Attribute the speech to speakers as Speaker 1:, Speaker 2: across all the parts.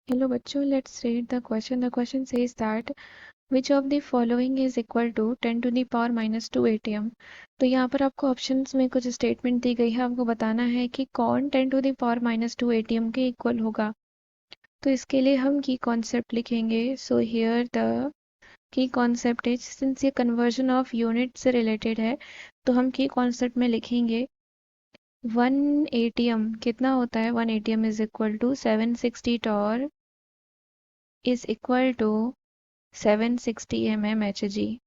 Speaker 1: Hello बच्चों, let's read the question. The question says that which of the following is equal to 10 to the power minus 2 ATM. तो यहाँ पर आपको options में कुछ statement दी गई है, आपको बताना है कि कौन 10 to the power minus 2 ATM के इक्वल होगा। तो इसके लिए हम की कॉन्सेप्ट लिखेंगे। So here the key concept is, since ये कन्वर्जन ऑफ यूनिट से रिलेटेड है तो हम की कॉन्सेप्ट में लिखेंगे 1 ATM कितना होता है। 1 ATM is equal to 760 torr is equal to 760 mmHg।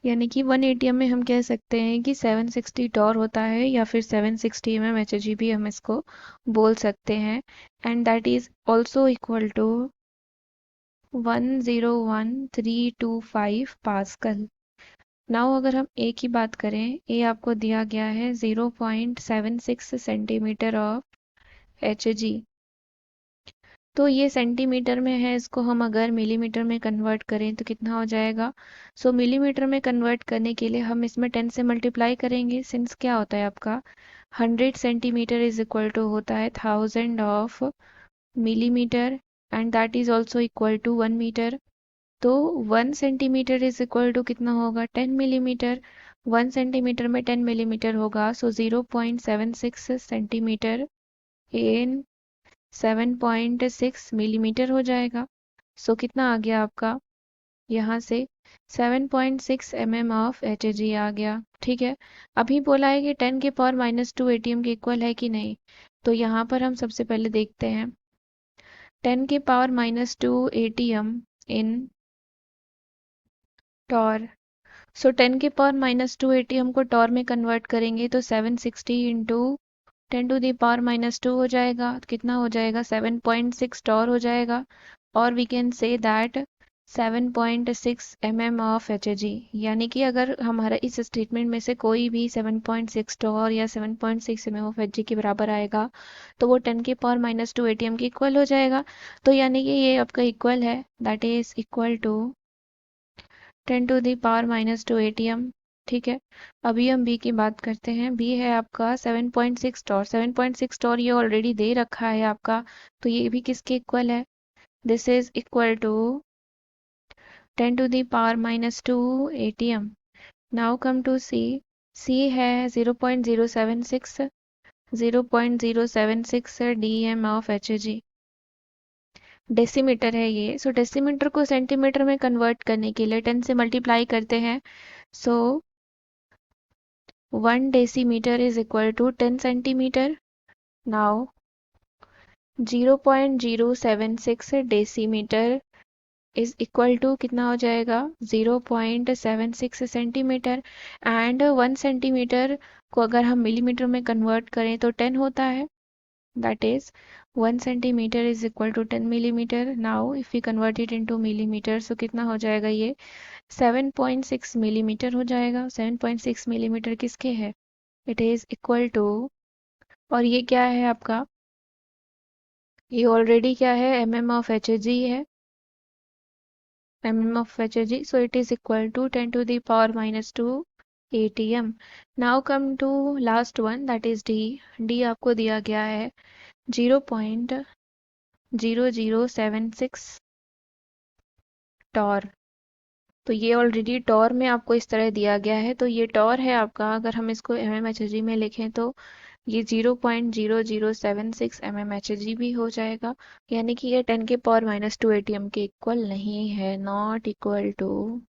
Speaker 1: यानी कि 1 ATM में हम कह सकते हैं कि 760 टॉर होता है या फिर 760 mmHg भी हम इसको बोल सकते हैं। And that is also equal to 101325 pascal. Now अगर हम ए की बात करें, ए आपको दिया गया है 0.76 सेंटीमीटर ऑफ Hg। तो ये सेंटीमीटर में है, इसको हम अगर मिलीमीटर में कन्वर्ट करें तो कितना हो जाएगा। सो मिलीमीटर में कन्वर्ट करने के लिए हम इसमें 10 से मल्टीप्लाई करेंगे। सिंस क्या होता है आपका 100 सेंटीमीटर इज इक्वल टू होता है 1000 of millimetre and that is also equal to 1 metre. तो 1 सेंटीमीटर इज इक्वल टू कितना होगा 10 मिलीमीटर। 1 सेंटीमीटर में 10 मिलीमीटर होगा, सो 0.76 सेंटीमीटर इन 7.6 मिलीमीटर हो जाएगा। सो कितना आ गया आपका यहाँ से 7.6 mm ऑफ Hg आ गया। ठीक है, अभी बोला है कि 10 के पावर माइनस 2 ATM के इक्वल है कि नहीं। तो यहाँ पर हम सबसे पहले देखते हैं 10 के power minus 2 ATM in torr. So 10 के पावर माइनस 2 ATM को टॉर में कन्वर्ट करेंगे तो 760 into 10 to the power minus 2 हो जाएगा। तो कितना हो जाएगा 7.6 टॉर हो जाएगा। और we can say that 7.6 mm of Hg। यानी कि अगर हमारा इस स्टेटमेंट में से कोई भी 7.6 टॉर या 7.6 mm ऑफ Hg के बराबर आएगा तो वो 10 के पावर माइनस 2 ATM के इक्वल हो जाएगा। तो यानी कि ये आपका इक्वल है, that is equal to 10 to the power minus 2 ATM। ठीक है, अभी हम बी की बात करते हैं। बी है आपका 7.6 टॉर। 7.6 टॉर ये ऑलरेडी दे रखा है आपका, तो ये भी किसके इक्वल है, this is equal to 10 to the power minus 2 ATM। Now come to C. C है 0.076 dm ऑफ Hg। डेसीमीटर है ये। सो डेसीमीटर को सेंटीमीटर में कन्वर्ट करने के लिए 10 से मल्टीप्लाई करते हैं। सो 1 decimeter is equal to 10 centimeter. Now 0.076 decimeter is equal to कितना हो जाएगा 0.76 सेंटीमीटर। एंड 1 सेंटीमीटर को अगर हम मिलीमीटर में कन्वर्ट करें तो 10 होता है, that is 1 centimetre is equal to 10 millimetre. Now if we convert it into millimetre so कितना हो जाएगा ये 7.6 मिलीमीटर हो जाएगा। 7.6 मिलीमीटर किसके है, इट इज इक्वल टू, और ये क्या है आपका, ये ऑलरेडी क्या है mm ऑफ Hg है, mm of Hg। So it is equal to 10 to the power minus 2 ATM। Now come to last one, that is D. D आपको दिया गया है 0.0076 टॉर। तो ये ऑलरेडी टॉर में आपको इस तरह दिया गया है, तो ये टॉर है आपका। अगर हम इसको mmHg में लिखें तो ये 0.0076 mmHg भी हो जाएगा। यानी कि ये 10 के पावर माइनस 2 ATM के इक्वल नहीं है, not equal to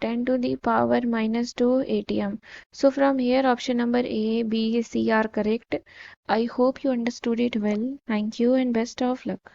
Speaker 1: 10 to the power minus 2 ATM. So from here option number A, B, C are correct. I hope you understood it well. Thank you and best of luck.